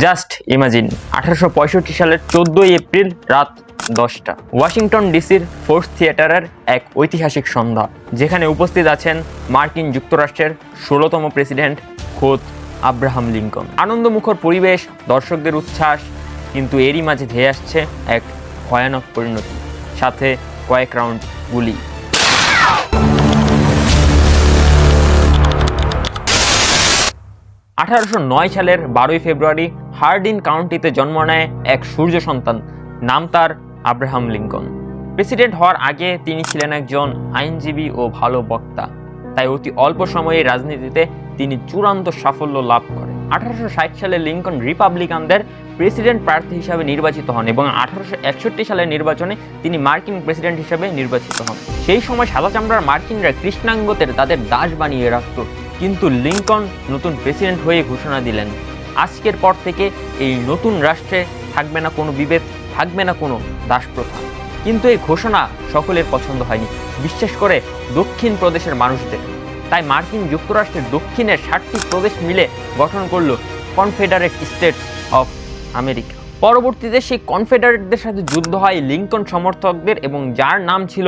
Just imagine 1865 সালের 14 April রাত 10টা ওয়াশিংটন ডিসির ফোর্স থিয়েটারের এক ঐতিহাসিক সন্ধ্যা, যেখানে উপস্থিত আছেন মার্কিন যুক্তরাষ্ট্রের 16তম প্রেসিডেন্ট খোদ আব্রাহাম লিঙ্কন। আনন্দমুখর পরিবেশ, দর্শকদের উচ্ছ্বাস, কিন্তু এরই মাঝে ধেয়ে আসছে এক ভয়ানক পরিণতি, সাথে কয়েক রাউন্ড গুলি। সালের 12 ফেব্রুয়ারি হার্ডিন কাউন্টিতে জন্ম নেয় এক সূর্য সন্তান, নাম তার আব্রাহাম লিঙ্কন। প্রেসিডেন্ট হওয়ার আগে তিনি ছিলেন একজন আইনজীবী ও ভালো বক্তা, তাই অতি অল্প সময়ে রাজনীতিতে তিনি চূড়ান্ত সাফল্য লাভ করেন। 1860 সালে লিঙ্কন রিপাবলিকানদের প্রেসিডেন্ট প্রার্থী হিসাবে নির্বাচিত হন এবং 1861 সালের নির্বাচনে তিনি মার্কিন প্রেসিডেন্ট হিসাবে নির্বাচিত হন। সেই সময় সাদা চামড়ার মার্কিনরা কৃষ্ণাঙ্গদের তাদের দাস বানিয়ে রাখত, কিন্তু লিঙ্কন নতুন প্রেসিডেন্ট হয়ে ঘোষণা দিলেন, আজকের পর থেকে এই নতুন রাষ্ট্রে থাকবে না কোনো বিভেদ, থাকবে না কোনো দাসপ্রথা। কিন্তু এই ঘোষণা সকলের পছন্দ হয়নি, বিশেষ করে দক্ষিণ প্রদেশের মানুষদের। তাই মার্কিন যুক্তরাষ্ট্রের দক্ষিণের 7টি প্রদেশ মিলে গঠন করল কনফেডারেট স্টেটস অফ আমেরিকা। পরবর্তীতে সেই কনফেডারেটদের সাথে যুদ্ধ হয় লিঙ্কন সমর্থকদের, এবং যার নাম ছিল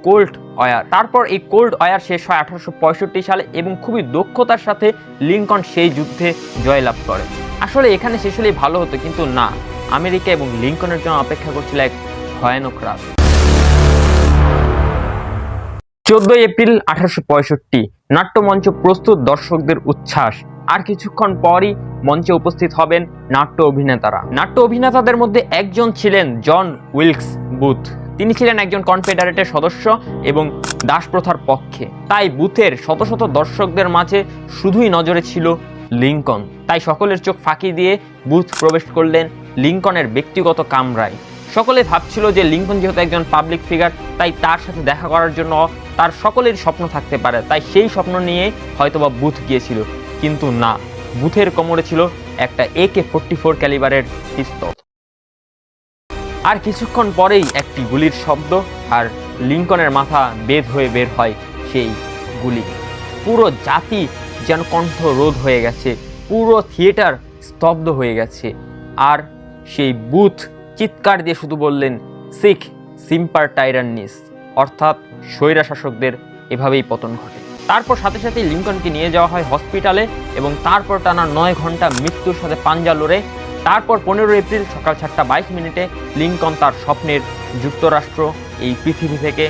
কোল্ড ওয়ার। তারপর এই কোল্ড ওয়ার শেষ হয় 1865 সালে, এবং খুবই দক্ষতার সাথে লিঙ্কন সেই যুদ্ধে জয়লাভ করে। আসলে এখানে শেষ হলেই ভালো হতো, কিন্তু না, আমেরিকা এবং লিঙ্কনের জন্য অপেক্ষা করছিল এক ভয়ানক রাত। 14 এপ্রিল 1865 নাট্যমঞ্চ প্রস্তুত, দর্শকদের উচ্ছ্বাস। আর কিছুক্ষণ পরই মঞ্চে উপস্থিত হবেন নাট্য অভিনেতারা। নাট্য অভিনেতাদের মধ্যে একজন ছিলেন জন উইলকস বুথ। তিনি ছিলেন একজন কনফেডারেটের সদস্য এবং দাসপ্রথার পক্ষে। তাই বুথের শত শত দর্শকদের মাঝে শুধুই নজরে ছিল লিঙ্কন। তাই সকলের চোখ ফাঁকি দিয়ে বুথ প্রবেশ করলেন লিঙ্কনের ব্যক্তিগত কামরায়। সকলে ভাবছিল যে লিঙ্কন যেহেতু একজন পাবলিক ফিগার, তাই তার সাথে দেখা করার জন্য তার সকলের স্বপ্ন থাকতে পারে, তাই সেই স্বপ্ন নিয়ে হয়তোবা বুথ গিয়েছিল। কিন্তু না, বুথের কোমরে ছিল একটা AK-44 ক্যালিবারের পিস্তল। আর কিছুক্ষণ পরেই একটি গুলির শব্দ, আর লিঙ্কনের মাথা বেদ হয়ে বের হয় সেই গুলি। পুরো জাতি যেন কণ্ঠ রোধ হয়ে গেছে, পুরো থিয়েটার স্তব্ধ হয়ে গেছে। আর সেই বুথ চিৎকার দিয়ে শুধু বললেন, সিক সিম্পার টাইরানিস, অর্থাৎ স্বৈরা শাসকদের এভাবেই পতন ঘটে। তারপর সাথে সাথে লিঙ্কনকে নিয়ে যাওয়া হয় হসপিটালে, এবং তারপর টানা 9 ঘন্টা মৃত্যুর সাথে পাঞ্জা লড়ে তারপর 15 এপ্রিল সকাল 7:22 লিঙ্কন তার স্বপ্নের যুক্তরাষ্ট্র এই পৃথিবী থেকে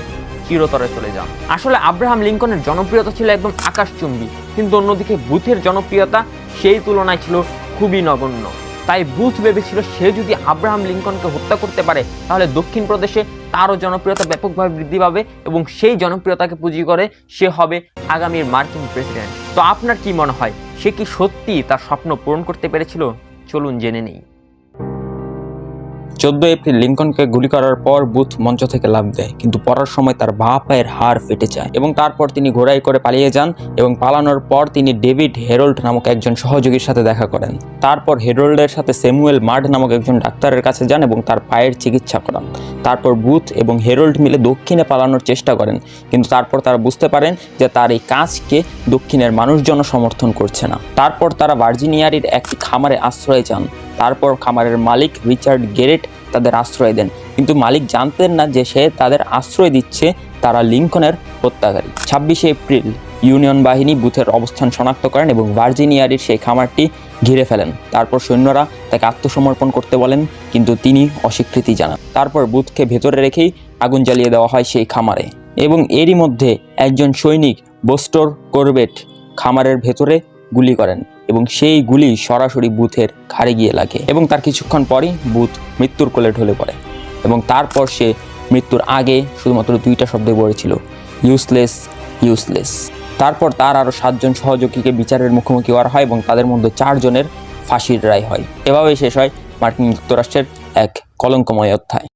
চিরতরে চলে যান। আসলে আব্রাহাম লিঙ্কনের জনপ্রিয়তা ছিল একদম আকাশচুম্বী, কিন্তু অন্যদিকে বুথের জনপ্রিয়তা সেই তুলনায় ছিল খুবই নগণ্য। তাই বুথ ভেবেছিল সে যদি আব্রাহাম লিঙ্কনকে হত্যা করতে পারে, তাহলে দক্ষিণ প্রদেশে তারও জনপ্রিয়তা ব্যাপকভাবে বৃদ্ধি পাবে, এবং সেই জনপ্রিয়তাকে পুঁজি করে সে হবে আগামীর মার্কিন প্রেসিডেন্ট। তো আপনার কি মনে হয়, সে কি সত্যি তার স্বপ্ন পূরণ করতে পেরেছিল? চলুন জেনে নেই। 14 এপ্রিল লিঙ্কনকে গুলি করার পর বুথ মঞ্চ থেকে লাফ দেয়, কিন্তু পড়ার সময় তার বাঁ পায়ের হাড় ফেটে যায়, এবং তারপর তিনি ঘোড়ায় করে পালিয়ে যান। এবং পালানোর পর তিনি ডেভিড হেরল্ড নামক একজন সহযোগীর সাথে দেখা করেন। তারপর হেরল্ডের সাথে স্যামুয়েল মার্ড নামক একজন ডাক্তারের কাছে যান এবং তার পায়ের চিকিৎসা করান। তারপর বুথ এবং হেরল্ড মিলে দক্ষিণে পালানোর চেষ্টা করেন, কিন্তু তারপর তারা বুঝতে পারেন যে তার এই কাজকে দক্ষিণের মানুষজন সমর্থন করছে না। তারপর তারা ভার্জিনিয়ার একটি খামারে আশ্রয় যান। তারপর খামারের মালিক রিচার্ড গেরেট তাদের আশ্রয় দেন, কিন্তু মালিক জানতেন না যে সে তাদের আশ্রয় দিচ্ছে তারা লিঙ্কনের হত্যাকারী। 26 এপ্রিল ইউনিয়ন বাহিনী বুথের অবস্থান শনাক্ত করেন এবং ভার্জিনিয়ার সেই খামারটি ঘিরে ফেলেন। তারপর সৈন্যরা তাকে আত্মসমর্পণ করতে বলেন, কিন্তু তিনি অস্বীকৃতি জানান। তারপর বুথকে ভেতরে রেখেই আগুন জ্বালিয়ে দেওয়া হয় সেই খামারে, এবং এরই মধ্যে একজন সৈনিক বোস্টর করবেট খামারের ভেতরে গুলি করেন, এবং সেই গুলি সরাসরি বুথের ঘাড়ে গিয়ে লাগে, এবং তার কিছুক্ষণ পরই বুথ মৃত্যুর কোলে ঢলে পড়ে। এবং তারপর সে মৃত্যুর আগে শুধুমাত্র 2টা শব্দ বলেছিল, ইউজলেস ইউজলেস। তারপর তার আরও 7 জন সহযোগীকে বিচারের মুখোমুখি করা হয়, এবং তাদের মধ্যে 4 জনের ফাঁসির রায় হয়। এভাবেই শেষ হয় মার্কিন যুক্তরাষ্ট্রের এক কলঙ্কময় অধ্যায়।